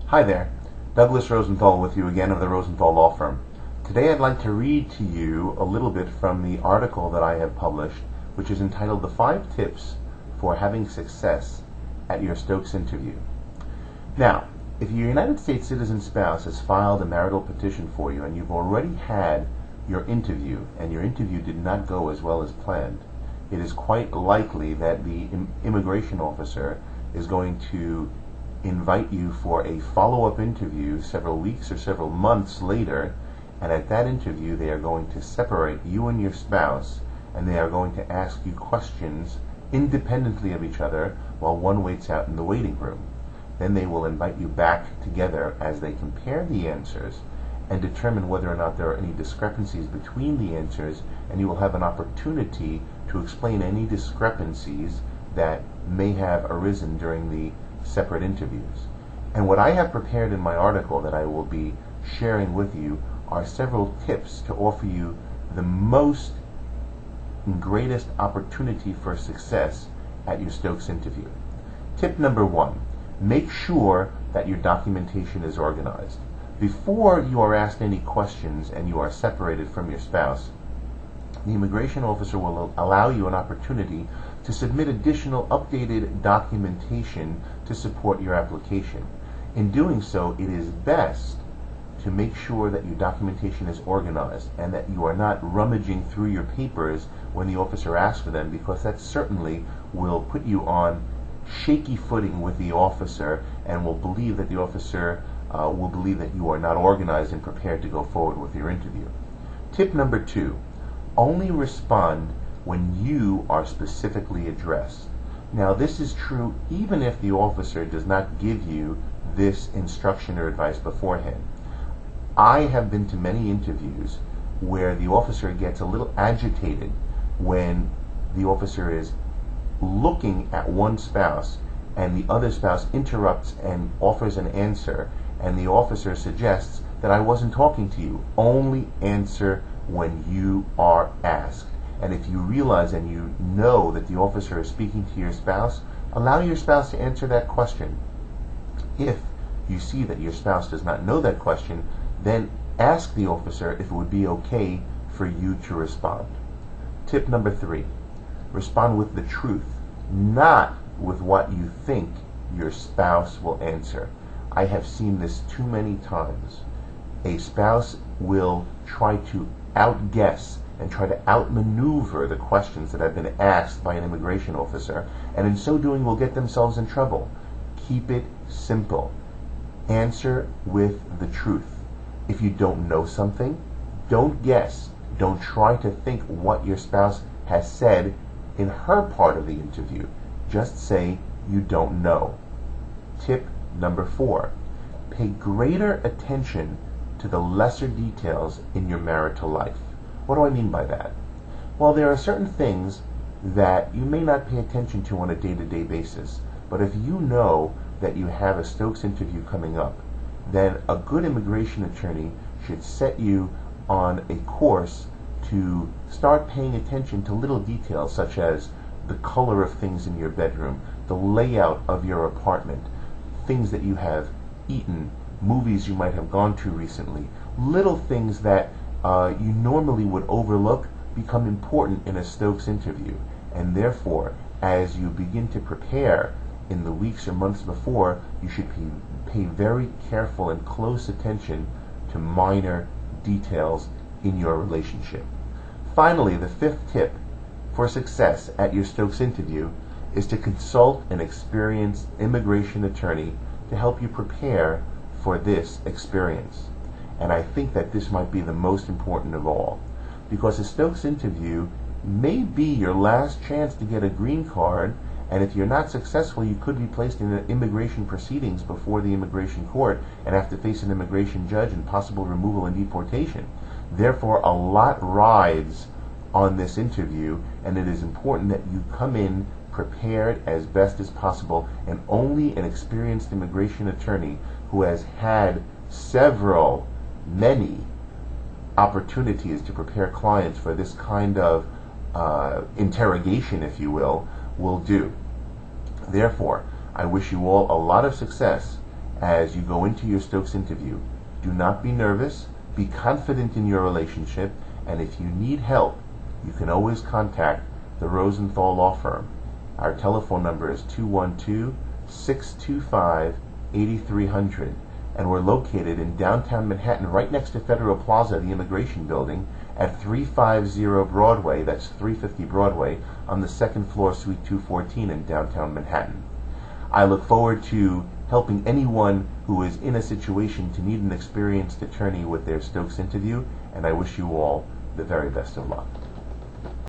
Hi there, Douglas Rosenthal with you again of the Rosenthal Law Firm. Today I'd like to read to you a little bit from the article that I have published, which is entitled The 5 Tips for Having Success at Your Stokes Interview. Now, if your United States citizen spouse has filed a marital petition for you and you've already had your interview and your interview did not go as well as planned, it is quite likely that the immigration officer is going to invite you for a follow-up interview several weeks or several months later, and at that interview they are going to separate you and your spouse, and they are going to ask you questions independently of each other while one waits out in the waiting room. Then they will invite you back together as they compare the answers and determine whether or not there are any discrepancies between the answers, and you will have an opportunity to explain any discrepancies that may have arisen during the separate interviews. And what I have prepared in my article that I will be sharing with you are several tips to offer you the most and greatest opportunity for success at your Stokes interview. Tip number 1, make sure that your documentation is organized. Before you are asked any questions and you are separated from your spouse, the immigration officer will allow you an opportunity to submit additional updated documentation to support your application. In doing so, it is best to make sure that your documentation is organized and that you are not rummaging through your papers when the officer asks for them, because that certainly will put you on shaky footing with the officer and will believe that the officer will believe that you are not organized and prepared to go forward with your interview. Tip number 2, only respond when you are specifically addressed. Now, this is true even if the officer does not give you this instruction or advice beforehand. I have been to many interviews where the officer gets a little agitated when the officer is looking at one spouse and the other spouse interrupts and offers an answer, and the officer suggests that I wasn't talking to you. Only answer when you are asked. And if you realize and you know that the officer is speaking to your spouse, allow your spouse to answer that question. If you see that your spouse does not know that question, then ask the officer if it would be okay for you to respond. Tip number 3, respond with the truth, not with what you think your spouse will answer. I have seen this too many times. A spouse will try to outguess and try to outmaneuver the questions that have been asked by an immigration officer, and in so doing will get themselves in trouble. Keep it simple. Answer with the truth. If you don't know something, don't guess. Don't try to think what your spouse has said in her part of the interview. Just say you don't know. Tip number 4, pay greater attention to the lesser details in your marital life. What do I mean by that? Well, there are certain things that you may not pay attention to on a day-to-day basis, but if you know that you have a Stokes interview coming up, then a good immigration attorney should set you on a course to start paying attention to little details such as the color of things in your bedroom, the layout of your apartment, things that you have eaten, movies you might have gone to recently. Little things that you normally would overlook become important in a Stokes interview, and therefore, as you begin to prepare in the weeks or months before, you should pay very careful and close attention to minor details in your relationship. Finally, the 5th tip for success at your Stokes interview is to consult an experienced immigration attorney to help you prepare for this experience. And I think that this might be the most important of all, because a Stokes interview may be your last chance to get a green card, and if you're not successful, you could be placed in immigration proceedings before the immigration court and have to face an immigration judge and possible removal and deportation. Therefore, a lot rides on this interview, and it is important that you come in prepared as best as possible, and only an experienced immigration attorney who has had many opportunities to prepare clients for this kind of interrogation, if you will do. Therefore, I wish you all a lot of success as you go into your Stokes interview. Do not be nervous, be confident in your relationship, and if you need help, you can always contact the Rosenthal Law Firm. Our telephone number is 212-625-8300, and we're located in downtown Manhattan, right next to Federal Plaza, the Immigration Building, at 350 Broadway, that's 350 Broadway, on the second floor, Suite 214 in downtown Manhattan. I look forward to helping anyone who is in a situation to need an experienced attorney with their Stokes interview, and I wish you all the very best of luck.